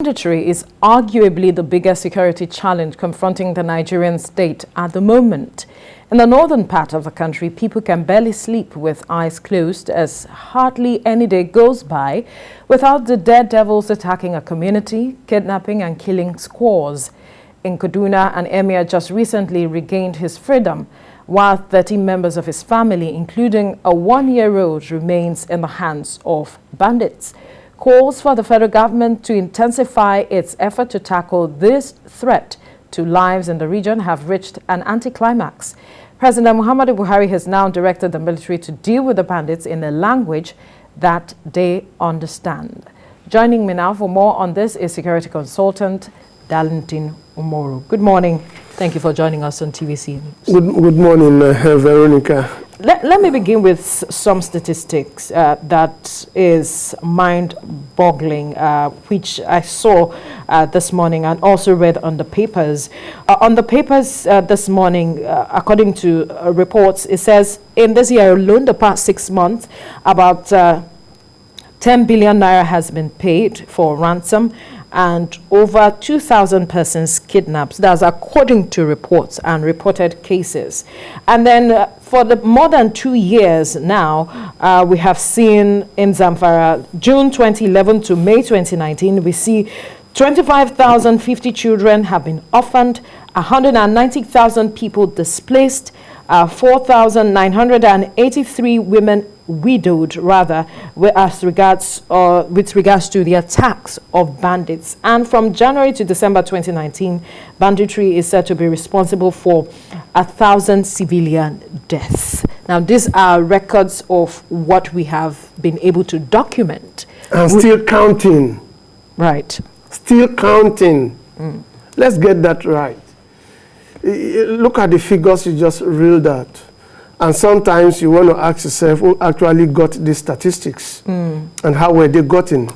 Banditry is arguably the biggest security challenge confronting the Nigerian state at the moment. In the northern part of the country, people can barely sleep with eyes closed as hardly any day goes by without the daredevils attacking a community, kidnapping and killing squaws. In Kaduna, an emir just recently regained his freedom, while 13 members of his family, including a 1-year-old, remains in the hands of bandits. Calls for the federal government to intensify its effort to tackle this threat to lives in the region have reached an anticlimax. President Buhari has now directed the military to deal with the bandits in a language that they understand. Joining me now for more on this is security consultant Darlington Umoru. Good morning. Thank you for joining us on TVC News. Good morning, Veronica. Let me begin with some statistics that is mind-boggling, which I saw this morning and also read on the papers. This morning, according to reports, it says in this year alone, the past 6 months, about 10 billion naira has been paid for ransom and over 2,000 persons kidnapped. That's according to reports and reported cases. And then for the more than 2 years now, we have seen in Zamfara, June 2011 to May 2019, we see 25,050 children have been orphaned, 190,000 people displaced, 4,983 women widowed, rather, with regards to the attacks of bandits. And from January to December 2019, banditry is said to be responsible for 1,000 civilian deaths. Now, these are records of what we have been able to document. And still counting. Right. Still counting. Let's get that right. Look at the figures you just reeled out. And sometimes you want to ask yourself who actually got these statistics and how were they gotten.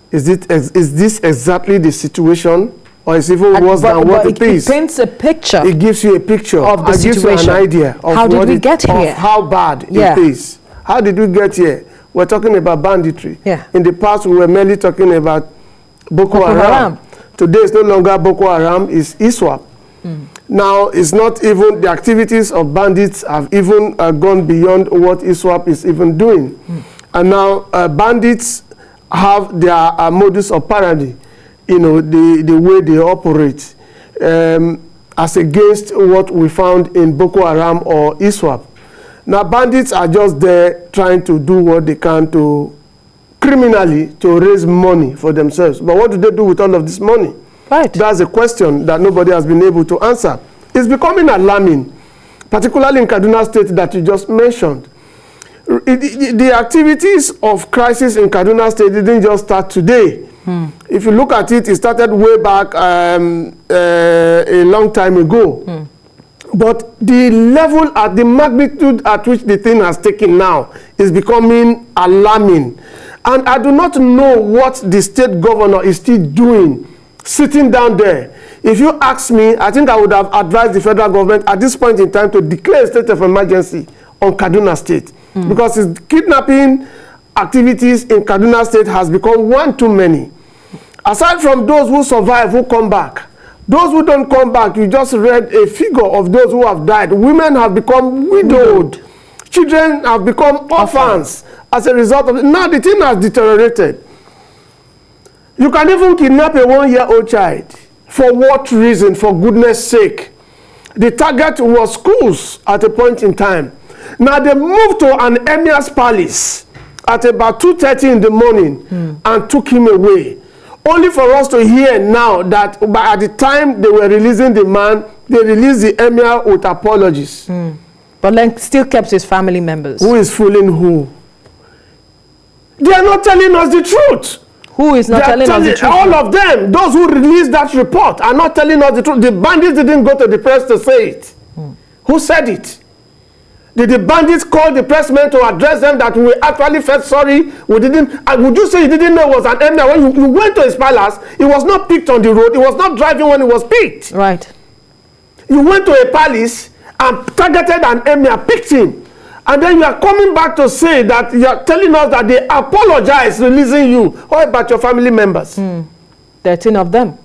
Is this exactly the situation, or is it even worse than what it is? It paints a picture. It gives you a picture of the situation. Gives you an idea of how did we get here? Of how bad it is. How did we get here? We're talking about banditry. Yeah. In the past, we were merely talking about Boko Haram. Today, it's no longer Boko Haram, it's ISWAP. Now, it's not even, the activities of bandits have even gone beyond what ISWAP is even doing. And now, bandits have their modus operandi, you know, the way they operate, as against what we found in Boko Haram or ISWAP. Now, bandits are just there trying to do what they can to criminally to raise money for themselves. But what do they do with all of this money? Right. That's a question that nobody has been able to answer. It's becoming alarming, particularly in Kaduna State that you just mentioned. The activities of crisis in Kaduna State didn't just start today. If you look at it, it started way back a long time ago. But the level, at the magnitude at which the thing has taken now is becoming alarming. And I do not know what the state governor is still doing, sitting down there. If you ask me, I think I would have advised the federal government at this point in time to declare a state of emergency on Kaduna State. Because its kidnapping activities in Kaduna State has become one too many. Aside from those who survive, who come back, those who don't come back, you just read a figure of those who have died. Women have become widowed. Children have become orphans as a result of it. Now the thing has deteriorated. You can even kidnap a 1-year-old child. For what reason? For goodness sake. The target was schools at a point in time. Now they moved to an emir's palace at about 2:30 in the morning and took him away. Only for us to hear now that at the time they were releasing the man, they released the emir with apologies. But then still kept his family members. Who is fooling who? They are not telling us the truth. Who is not telling us the truth? All of them, those who released that report, are not telling us the truth. The bandits didn't go to the press to say it. Who said it? Did the bandits call the pressmen to address them that we actually felt sorry? We didn't. Would you say you didn't know it was an emir? When you went to his palace, he was not picked on the road. He was not driving when he was picked. Right. You went to a palace and targeted an emir, picked him. And then you are coming back to say that you are telling us that they apologize releasing you. What about your family members? 13 of them.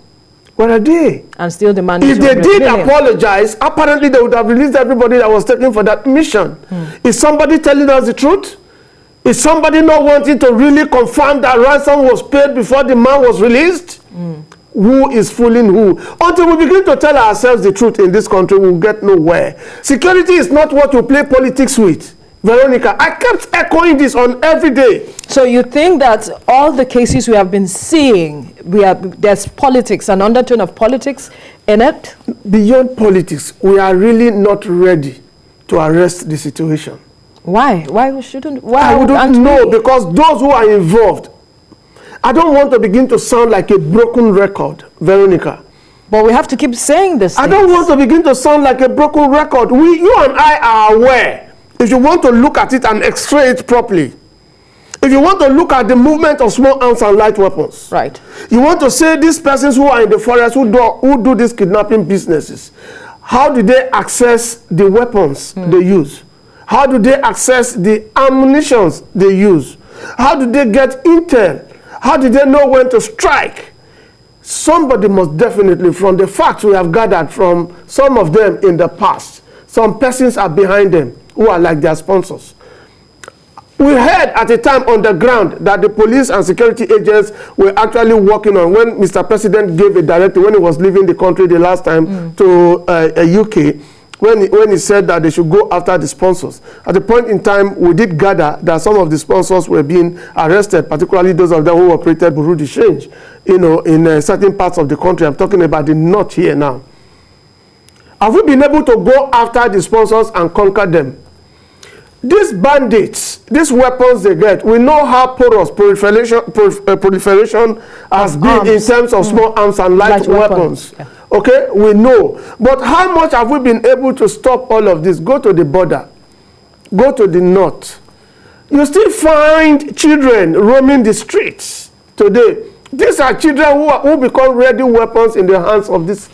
Where are they? And still demanding. If they did apologize, apparently they would have released everybody that was taken for that mission. Is somebody telling us the truth? Is somebody not wanting to really confirm that ransom was paid before the man was released? Who is fooling who? Until we begin to tell ourselves the truth in this country, we'll get nowhere. Security is not what you play politics with. Veronica, I kept echoing this on every day. So you think that all the cases we have been seeing, there's politics, an undertone of politics in it? Beyond politics, we are really not ready to arrest the situation. Why? Why shouldn't? Why I wouldn't know, because those who are involved, I don't want to begin to sound like a broken record, Veronica. But we have to keep saying this. I don't want to begin to sound like a broken record. You and I are aware. If you want to look at it and x-ray it properly, if you want to look at the movement of small arms and light weapons, right? You want to say these persons who are in the forest, who do these kidnapping businesses, how do they access the weapons they use? How do they access the ammunitions they use? How do they get intel? How do they know when to strike? Somebody must definitely, from the facts we have gathered from some of them in the past, some persons are behind them who are like their sponsors. We heard at a time on the ground that the police and security agents were actually working on, when Mr. President gave a directive when he was leaving the country the last time to UK, when he said that they should go after the sponsors. At the point in time, we did gather that some of the sponsors were being arrested, particularly those of them who operated Bureau de Change, in certain parts of the country. I'm talking about the north here now. Have we been able to go after the sponsors and conquer them? These bandits, these weapons they get, we know how porous proliferation has been in terms of small arms and light weapons. Yeah. Okay, we know. But how much have we been able to stop all of this? Go to the border. Go to the north. You still find children roaming the streets today. These are children who become ready weapons in the hands of these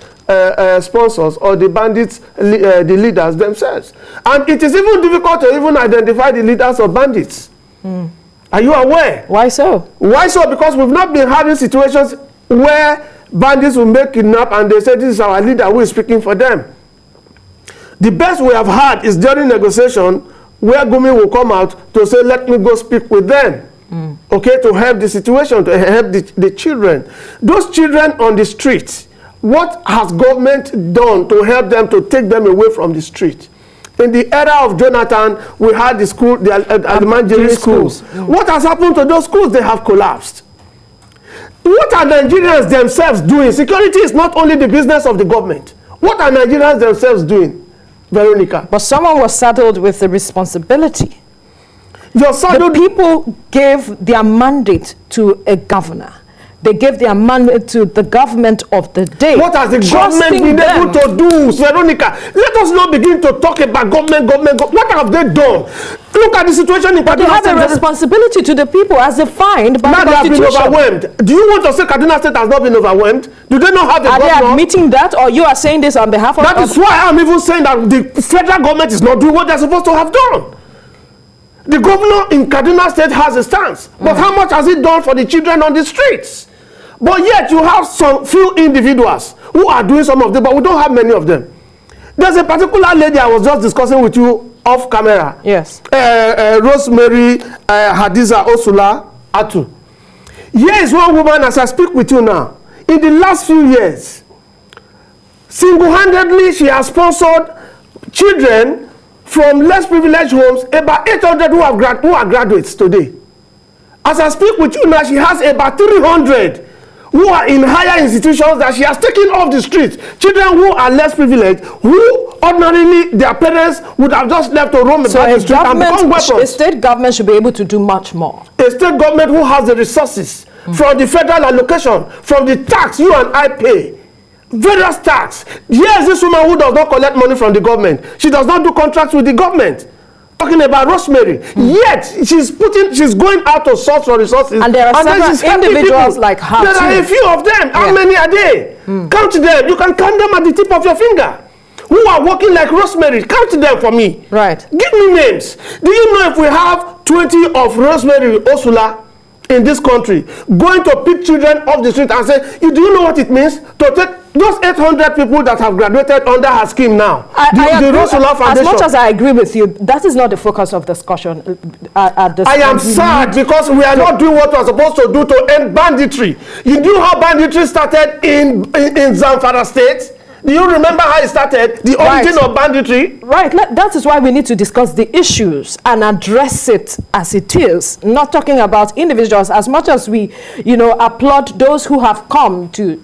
sponsors or the bandits, the leaders themselves. And it is even difficult to even identify the leaders of bandits. Are you aware? Why so? Why so? Because we've not been having situations where bandits will make kidnap and they say this is our leader who is speaking for them. The best we have had is during negotiation where Gumi will come out to say, let me go speak with them. Okay, to help the situation, to help the children. Those children on the streets, what has government done to help them, to take them away from the street? In the era of Jonathan, we had the school, the Almanjiri schools. What has happened to those schools? They have collapsed. What are Nigerians themselves doing? Security is not only the business of the government. What are Nigerians themselves doing, Veronica? But someone was saddled with the responsibility. The people gave their mandate to a governor. They gave their mandate to the government of the day. What has the government been able to do, Veronica? Let us not begin to talk about government. What have they done? Look at the situation in Kaduna. They have a responsibility to the people as defined by the Constitution. Now they have been overwhelmed. Do you want to say Kaduna State has not been overwhelmed? Do they not have the governor? Are they admitting that, or you are saying this on behalf of... That is why I'm even saying that the federal government is not doing what they're supposed to have done. The governor in Kaduna State has a stance. But how much has he done for the children on the streets? But yet you have some few individuals who are doing some of them, but we don't have many of them. There's a particular lady I was just discussing with you off camera. Yes. Rosemary Hadiza Osula Atu. Here is one woman, as I speak with you now. In the last few years, single-handedly, she has sponsored children from less privileged homes, about 800 who are graduates today. As I speak with you now, she has about 300 who are in higher institutions that she has taken off the streets. Children who are less privileged, who ordinarily their parents would have just left to roam about the street and become weapons. A state government should be able to do much more. A state government who has the resources from the federal allocation, from the tax you and I pay, various tax. Here is this woman who does not collect money from the government. She does not do contracts with the government. Talking about Rosemary, yet she's going out to source for resources, and there are several individuals like her. There are a few of them. How many are they? Count them. You can count them at the tip of your finger. Who are working like Rosemary? Count them for me. Right. Give me names. Do you know if we have 20 of Rosemary Osula in this country going to pick children off the street and say, do you know what it means to take those 800 people that have graduated under her scheme now? As much as I agree with you, that is not the focus of discussion at this I am sad because we are not doing what we are supposed to do to end banditry. You knew how banditry started in Zamfara State? Do you remember how it started? The origin of banditry? Right. That is why we need to discuss the issues and address it as it is. Not talking about individuals. As much as we, applaud those who have come to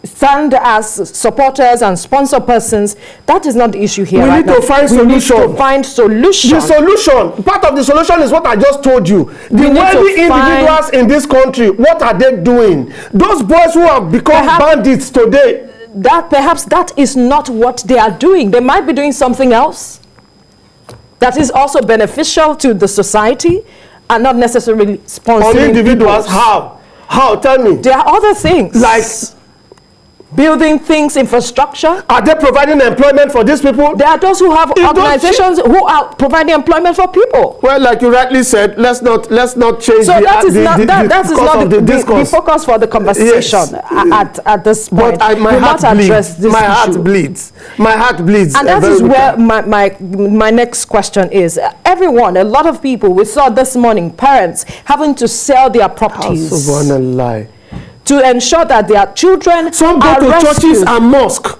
stand as supporters and sponsor persons, that is not the issue here. We need to find solution. We need to find solution. The solution, part of the solution is what I just told you. The wealthy individuals in this country, what are they doing? Those boys who have become bandits today, perhaps that is not what they are doing. They might be doing something else that is also beneficial to the society and not necessarily sponsoring on individuals. Peoples. How? Tell me. There are other things. Like building things, infrastructure. Are they providing employment for these people? There are those who have organizations who are providing employment for people. Well, like you rightly said, let's not change the focus for the conversation at this point. But my heart bleeds. My heart bleeds. And that is where my next question is. Everyone, a lot of people, we saw this morning, parents having to sell their properties. Subhanallah. To ensure that their children Some go to churches and mosques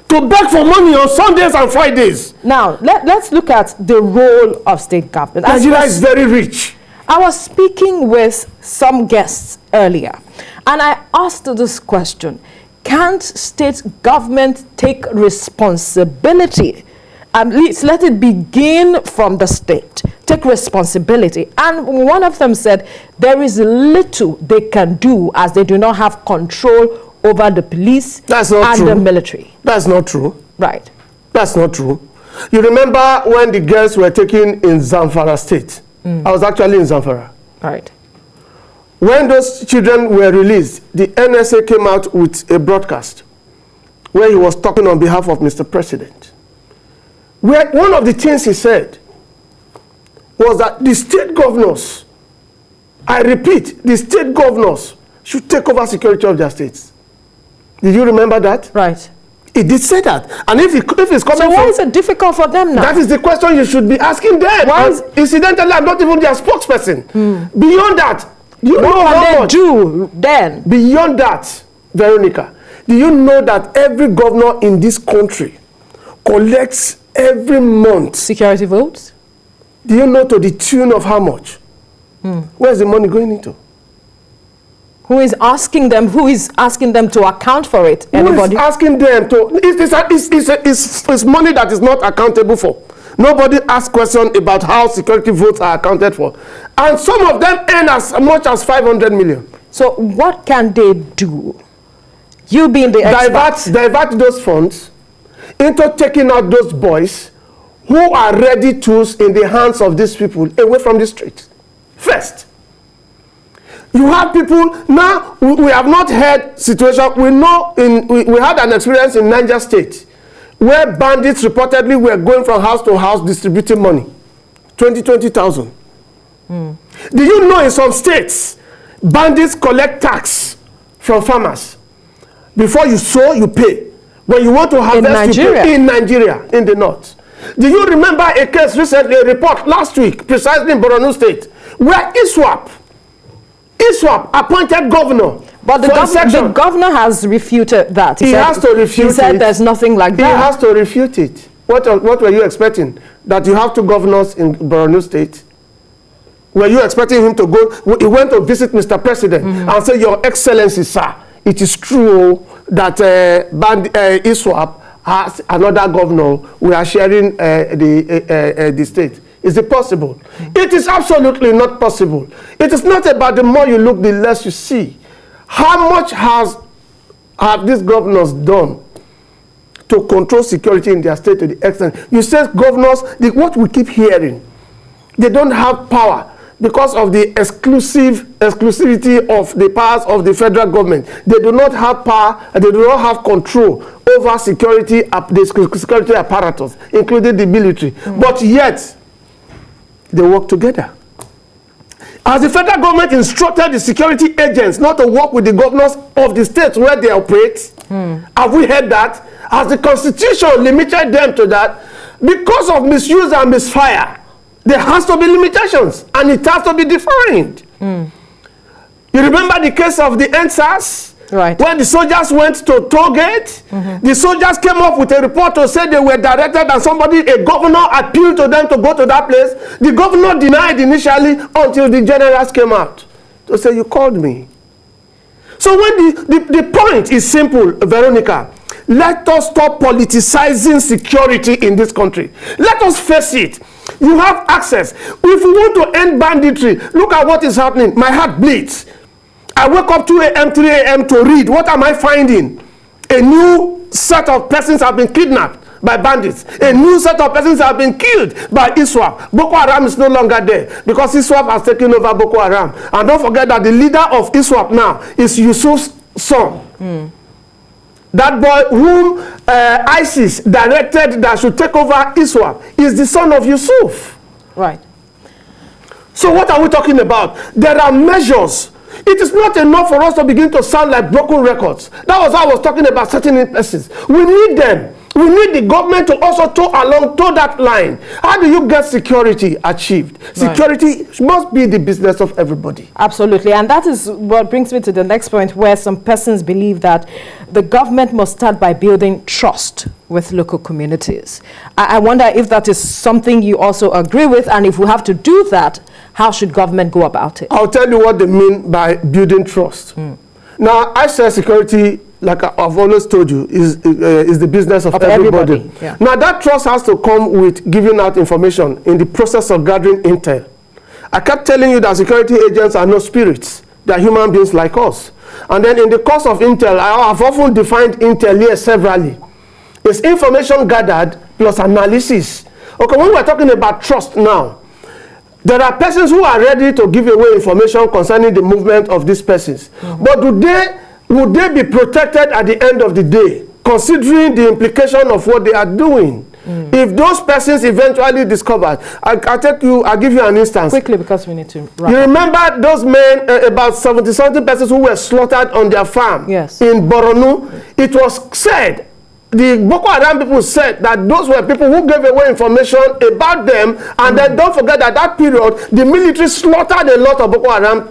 to beg for money on Sundays and Fridays. Now, let's look at the role of state government. Nigeria is very rich. I was speaking with some guests earlier, and I asked this question. Can't state government take responsibility? At least let it begin from the state. Take responsibility. And one of them said there is little they can do as they do not have control over the police and the military. That's not true. Right. That's not true. You remember when the girls were taken in Zamfara State? I was actually in Zamfara. Right. When those children were released, the NSA came out with a broadcast where he was talking on behalf of Mr. President. Where one of the things he said was that the state governors, I repeat, the state governors should take over security of their states. Did you remember that? Right. He did say that. And if it's coming so why is it difficult for them now? That is the question you should be asking them. Incidentally, I'm not even their spokesperson. Beyond that, you know how much? Do then? Beyond that, Veronica, do you know that every governor in this country collects every month security votes? Do you know to the tune of how much? Where's the money going into? Who is asking them? Who is asking them to account for it? Anybody? Who is asking them to? It's money that is not accountable for. Nobody asks questions about how security votes are accounted for. And some of them earn as much as 500 million. So what can they do? You being the expert. Divert those funds into taking out those boys who are ready tools in the hands of these people away from the street. First, you have people now. We have not had situation. We know we had an experience in Niger State where bandits reportedly were going from house to house distributing money, 20,000. Do you know in some states bandits collect tax from farmers? Before you sow, you pay. When you want to harvest, you pay. In Nigeria, in the north. Do you remember a case recently, a report last week, precisely in Borno State, where ISWAP appointed governor. But the governor has refuted that. He has to refute it. He said there's nothing like that. He has to refute it. What were you expecting? That you have two governors in Borno State? Were you expecting him to go? He went to visit Mr. President and say, Your Excellency, sir, it is true that ISWAP has another governor. We are sharing the state. Is it possible? It is absolutely not possible. It is not about the more you look, the less you see. How much have these governors done to control security in their state to the extent? You said governors, what we keep hearing, they don't have power because of the exclusivity of the powers of the federal government. They do not have power, they do not have control over security apparatus, including the military. But yet, they work together. As the federal government instructed the security agents not to work with the governors of the states where they operate, have we heard that? As the constitution limited them to that, because of misuse and misfire, there has to be limitations and it has to be defined. You remember the case of the NSAS? Right. When the soldiers went to toll gate, the soldiers came up with a report to say they were directed and a governor appealed to them to go to that place. The governor denied initially until the generals came out to say, you called me. So when the point is simple, Veronica, let us stop politicizing security in this country. Let us face it. You have access. If we want to end banditry, look at what is happening. My heart bleeds. I wake up 2 a.m., 3 a.m. to read. What am I finding? A new set of persons have been kidnapped by bandits. A new set of persons have been killed by ISWAP. Boko Haram is no longer there because ISWAP has taken over Boko Haram. And don't forget that the leader of ISWAP now is Yusuf's son. That boy whom ISIS directed that should take over ISWAP is the son of Yusuf. Right. So what are we talking about? There are measures. It is not enough for us to begin to sound like broken records. That was how I was talking about certain persons. We need them. We need the government to also toe that line. How do you get security achieved? Security must be the business of everybody. Absolutely. And that is what brings me to the next point, where some persons believe that the government must start by building trust with local communities. I wonder if that is something you also agree with, and if we have to do that, how should government go about it? I'll tell you what they mean by building trust. Now, I say security, like I've always told you, is the business of everybody. Yeah. Now, that trust has to come with giving out information in the process of gathering intel. I kept telling you that security agents are no spirits. They are human beings like us. And then in the course of intel, I have often defined intel here severally. It's information gathered plus analysis. Okay, when we're talking about trust now, there are persons who are ready to give away information concerning the movement of these persons. But would they be protected at the end of the day, considering the implication of what they are doing? If those persons eventually discovered, I'll give you an instance. Quickly, because we need to wrap. You remember those men, about 70-something persons who were slaughtered on their farm in Borno? It was said, the Boko Haram people said that those were people who gave away information about them, and then don't forget that that period, the military slaughtered a lot of Boko Haram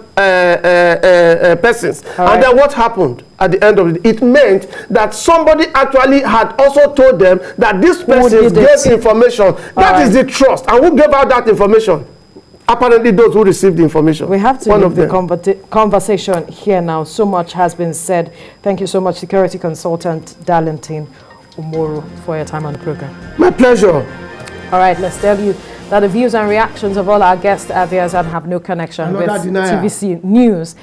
persons. And then what happened at the end of it? It meant that somebody actually had also told them that this person gave information. That is the trust. And who gave out that information? Apparently those who received the information. We have to leave the conversation here now. So much has been said. Thank you so much, security consultant Darlington Umoru, for your time on the program. My pleasure. All right, let's tell you that the views and reactions of all our guests are theirs and have no connection with TVC News.